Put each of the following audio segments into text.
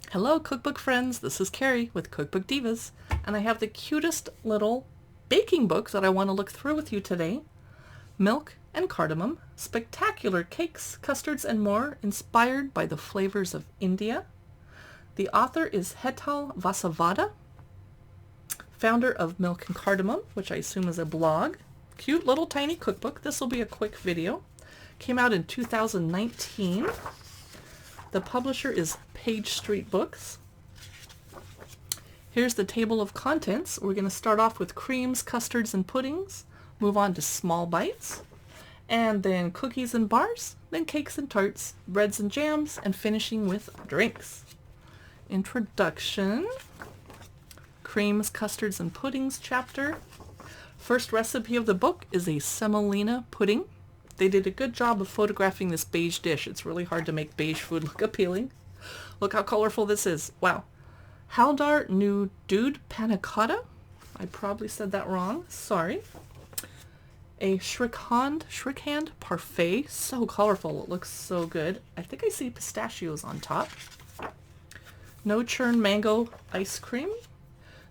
Hello cookbook friends, this is Carrie with Cookbook Divas, and I have the cutest little baking book that I want to look through with you today. Milk and Cardamom, spectacular cakes, custards and more, inspired by the flavors of India. The author is Hetal Vasavada, founder of Milk and Cardamom, which I assume is a blog. Cute little tiny cookbook. This will be a quick video. Came out in 2019. The publisher is Page Street Books. Here's the table of contents. We're going to start off with creams, custards, and puddings, move on to small bites, and then cookies and bars, then cakes and tarts, breads and jams, and finishing with drinks. Introduction, creams, custards, and puddings chapter. First recipe of the book is a semolina pudding. They did a good job of photographing this beige dish. It's really hard to make beige food look appealing. Look how colorful this is. Wow. Haldar new dude panna cotta. I probably said that wrong. Sorry. A Shrikand parfait. So colorful. It looks so good. I think I see pistachios on top. No churn mango ice cream.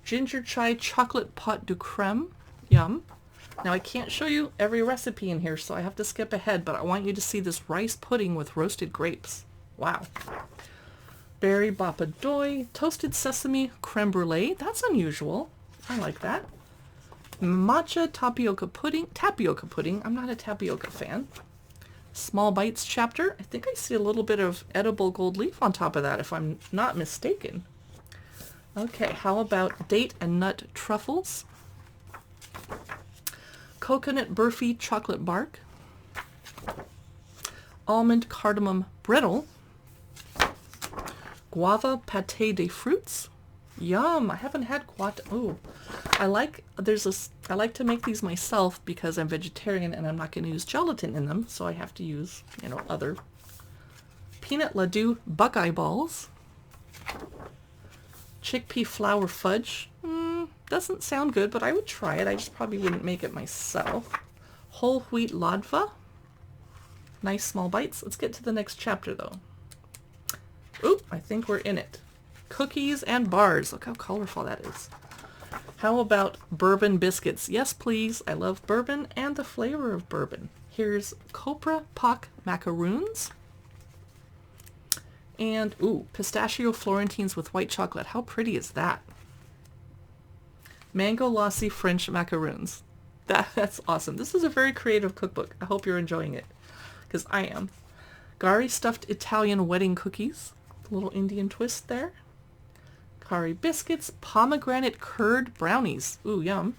Ginger chai chocolate pot du creme. Yum. Now I can't show you every recipe in here, so I have to skip ahead, but I want you to see this rice pudding with roasted grapes. Wow. Berry bapa doi, toasted sesame creme brulee. That's unusual. I like that. Matcha tapioca pudding. I'm not a tapioca fan. Small bites chapter. I think I see a little bit of edible gold leaf on top of that, if I'm not mistaken. Okay, how about date and nut truffles? Coconut burfi chocolate bark, almond cardamom brittle, guava pâté de fruits. Yum! I haven't had guava. Oh, I like to make these myself because I'm vegetarian and I'm not going to use gelatin in them, so I have to use, other. Peanut laddu buckeye balls, chickpea flour fudge. Doesn't sound good, but I would try it. I just probably wouldn't make it myself. Whole wheat ladva. Nice small bites. Let's get to the next chapter, though. Oop, I think we're in it. Cookies and bars. Look how colorful that is. How about bourbon biscuits? Yes, please. I love bourbon and the flavor of bourbon. Here's Copra Pock macaroons. And, ooh, pistachio Florentines with white chocolate. How pretty is that? Mango lassi French macaroons. That's awesome. This is a very creative cookbook. I hope you're enjoying it, because I am. Gari stuffed Italian wedding cookies. A little Indian twist there. Kari biscuits, pomegranate curd brownies. Ooh, yum.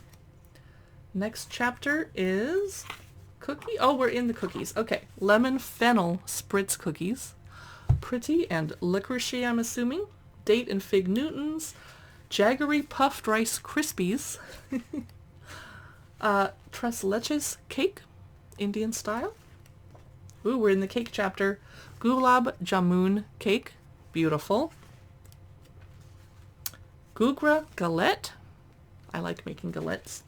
Next chapter is cookie. Oh, we're in the cookies. Okay. Lemon fennel spritz cookies. Pretty and licorice, I'm assuming. Date and fig Newtons. Jaggery puffed rice crispies. Tres leches cake, Indian style. Ooh, we're in the cake chapter. Gulab jamun cake, beautiful. Gugra galette. I like making galettes.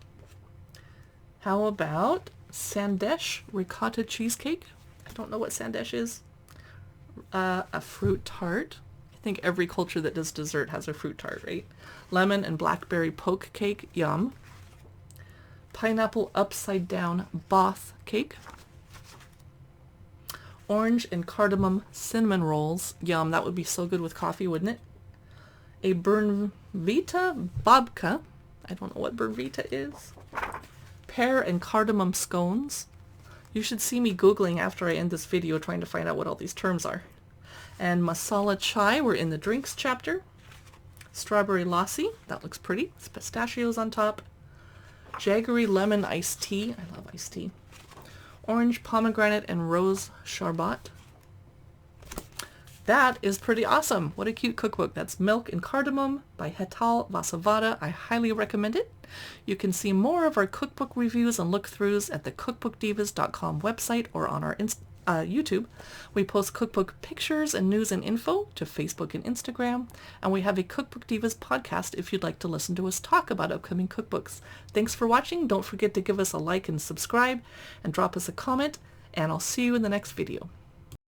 How about sandesh ricotta cheesecake? I don't know what sandesh is. A fruit tart. I think every culture that does dessert has a fruit tart, right? Lemon and blackberry poke cake, yum. Pineapple upside down both cake. Orange and cardamom cinnamon rolls, yum. That would be so good with coffee, wouldn't it? A Bernvita babka. I don't know what Bernvita is. Pear and cardamom scones. You should see me Googling after I end this video trying to find out what all these terms are. And masala chai, we're in the drinks chapter. Strawberry lassi, that looks pretty. It's pistachios on top. Jaggery lemon iced tea, I love iced tea. Orange pomegranate and rose charbat. That is pretty awesome. What a cute cookbook. That's Milk and Cardamom by Hetal Vasavada. I highly recommend it. You can see more of our cookbook reviews and look-throughs at the cookbookdivas.com website or on our YouTube. We post cookbook pictures and news and info to Facebook and Instagram. And we have a Cookbook Divas podcast if you'd like to listen to us talk about upcoming cookbooks. Thanks for watching. Don't forget to give us a like and subscribe and drop us a comment. And I'll see you in the next video.